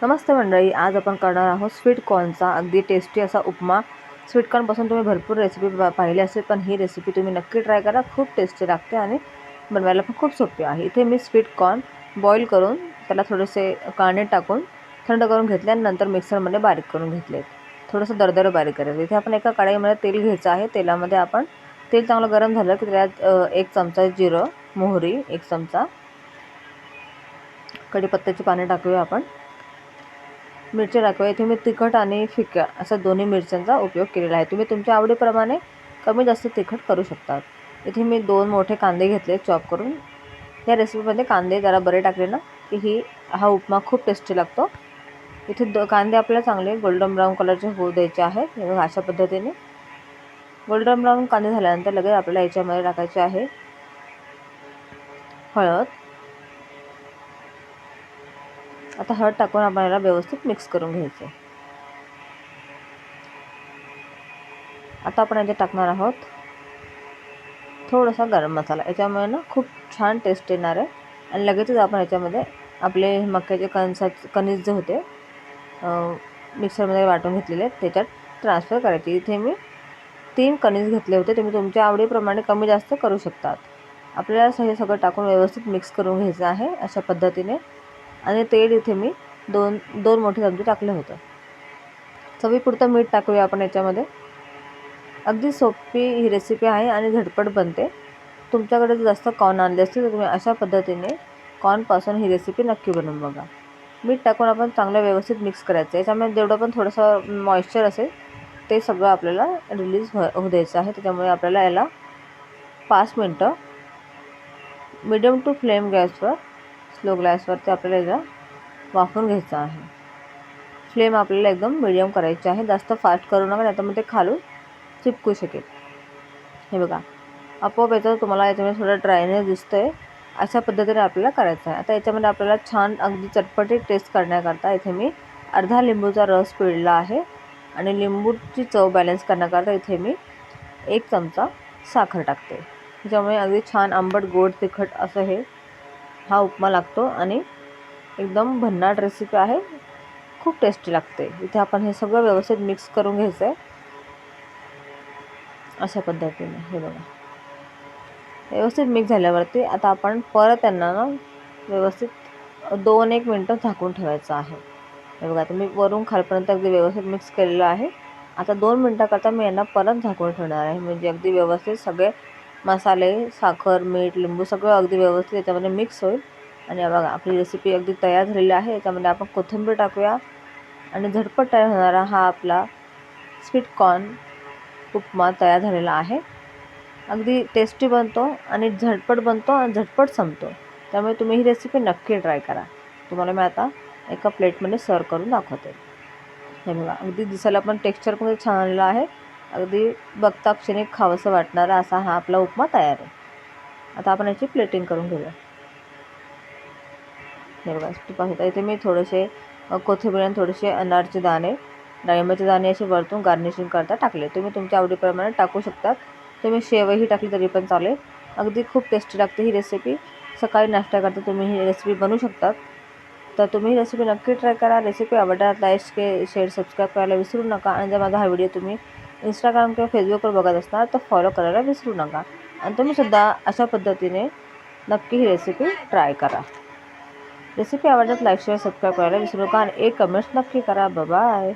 नमस्ते मंडळी, आज आपण करणार आहोत स्वीट कॉर्नचा अगदी टेस्टी असा उपमा। स्वीट कॉर्नपासून तुम्ही भरपूर रेसिपी पाहिली असेल, पण ही रेसिपी तुम्ही नक्की ट्राय करा। खूप टेस्टी लागते आणि बनवायला पण खूप सोपी आहे। इथे मी स्वीट कॉर्न बॉईल करून त्याला थोडेसे कांदे टाकून थंड करून घेतले आणि नंतर मिक्सरमध्ये बारीक करून घेतले। थोडंसं दरदरं बारीक करायचं। इथे आपण एका कढईमध्ये तेल घ्यायचं आहे। तेलामध्ये आपण तेल चांगलं गरम झालं की त्यात 1 चमचा जिरं, मोहरी, 1 चमचा कढीपत्त्याची पाने टाकूया आपण। मिरच्या टाकूया। इथे मी तिखट आणि फिक्या अशा दोन्ही मिरच्यांचा उपयोग केलेला आहे। तुम्ही तुमच्या आवडीप्रमाणे कमी जास्त तिखट करू शकता। इथे मी 2 मोठे कांदे घेतले चॉप करून। या रेसिपीमध्ये कांदे जरा बरे टाकले ना की हा उपमा खूप टेस्टी लागतो। इथे कांदे आपल्याला चांगले गोल्डन ब्राऊन कलरचे होऊ द्यायचे आहेत। अशा पद्धतीने गोल्डन ब्राऊन कांदे झाल्यानंतर लगेच आपल्याला याच्यामध्ये टाकायचे आहे हळद। आता हळद टाकून आपण याला व्यवस्थित मिक्स करून घ्यायचं। आता आपण याच्यात टाकणार आहोत थोडासा गरम मसाला। याच्यामुळे ना खूप छान टेस्ट येणार आहे। आणि लगेचच आपण याच्यामध्ये आपले मक्याचे कणीस जे होते मिक्सरमध्ये वाटून घेतलेले त्याच्यात ट्रान्सफर करायचे। इथे मी 3 कणीस घेतले होते। तुम्ही तुमच्या आवडीप्रमाणे कमी जास्त करू शकतात। आपल्याला हे सगळं टाकून व्यवस्थित मिक्स करून घ्यायचं आहे अशा पद्धतीने। आणि तेल इथे मी दोन मोठे चमचे टाकले होते। चवीपुरतं मीठ टाकूया आपण याच्यामध्ये। अगदी सोपी ही रेसिपी आहे आणि झटपट बनते। तुमच्याकडे जर जास्त कॉर्न आणले असतील तर तुम्ही अशा पद्धतीने कॉर्नपासून ही रेसिपी नक्की बनवून बघा। मीठ टाकून आपण चांगलं व्यवस्थित मिक्स करायचं। याच्यामध्ये जेवढं पण थोडंसं मॉइश्चर असेल ते सगळं आपल्याला रिलीज होऊ द्यायचं आहे। त्याच्यामुळे आपल्याला याला 5 मिनटं मीडियम टू फ्लेम गॅसवर स्लो गॅसवरती आपल्याला याला वाफवून घ्यायचं आहे। फ्लेम आपल्याला एकदम मीडियम करायची आहे। जास्त फास्ट करू नका, नाहीतर मग ते खालून चिपकू शकेल। हे बघा आपोआप याचं तुम्हाला याच्यामध्ये थोडा ड्रायनेस दिसतोय। अशा पद्धतीने आपल्याला करायचं आहे। आता याच्यामध्ये आपल्याला छान अगदी चटपटीत टेस्ट करण्याकरता इथे मी अर्धा लिंबूचा रस पिळला आहे। आणि लिंबूची चव बॅलन्स करण्याकरता इथे मी 1 चमचा साखर टाकते। त्याच्यामुळे अगदी छान आंबट गोड तिखट असं हा उपमा लागतो आणि एकदम भन्नाट रेसिपी आहे। खूप टेस्टी लागते। इथे आपण हे सगळं व्यवस्थित मिक्स करून घ्यायचं आहे अशा पद्धतीने। हे बघा व्यवस्थित मिक्स झाल्यावरती आता आपण परत त्यांना ना व्यवस्थित 2-1 मिनटं झाकून ठेवायचं आहे। हे बघा तुम्ही वरून खालपर्यंत अगदी व्यवस्थित मिक्स केलेलं आहे। आता 2 मिनटाकरता मी यांना परत झाकून ठेवणार आहे, म्हणजे अगदी व्यवस्थित सगळे मसाले, साखर, मीठ, लिंबू सगळं अगदी व्यवस्थित याच्यामध्ये मिक्स होईल। आणि बघा आपली रेसिपी अगदी तयार झालेली आहे। याच्यामध्ये आपण कोथिंबीर टाकूया आणि झटपट तयार होणारा हा आपला स्वीट कॉर्न उपमा तयार झालेला आहे। अगदी टेस्टी बनतो आणि झटपट बनतो आणि झटपट संपतो। त्यामुळे तुम्ही ही रेसिपी नक्की ट्राय करा। तुम्हाला मी आता एका प्लेटमध्ये सर्व करून दाखवते। हे बघा अगदी दिसायला पण टेक्स्चर पण छान आलेलं आहे। अगदी बघता क्षणी खावंसं वाटणारा असा हा आपला उपमा तयार आहे। आता आपण याची प्लेटिंग करून घेऊया। हे बघा पाहता इथे मी थोडेसे कोथिंबीर आणि थोडेसे अनारचे दाणे, डाळिंबाचे दाणे असे वरतून गार्निशिंग करता टाकले। तुम्ही तुमच्या आवडीप्रमाणे टाकू शकतात। तुम्ही शेवही टाकली तरी पण चालेल। अगदी खूप टेस्टी लागते ही रेसिपी। सकाळी नाश्ता करता तुम्ही ही रेसिपी बनवू शकतात। तर तुम्ही ही रेसिपी नक्की ट्राय करा। रेसिपी आवडल्यास लाईक, शेअर, सबस्क्राईब करायला विसरू नका। आणि जर माझा हा व्हिडिओ तुम्ही इंस्टाग्राम किंवा फेसबुकवर बघत असणार तर फॉलो करायला विसरू नका। आणि तुम्ही सुद्धा अशा पद्धतीने नक्की ही रेसिपी ट्राय करा। रेसिपी आवडल्यास लाईक, शेअर, सबस्क्राईब करायला विसरू नका आणि एक कमेंट्स नक्की करा। Bye bye.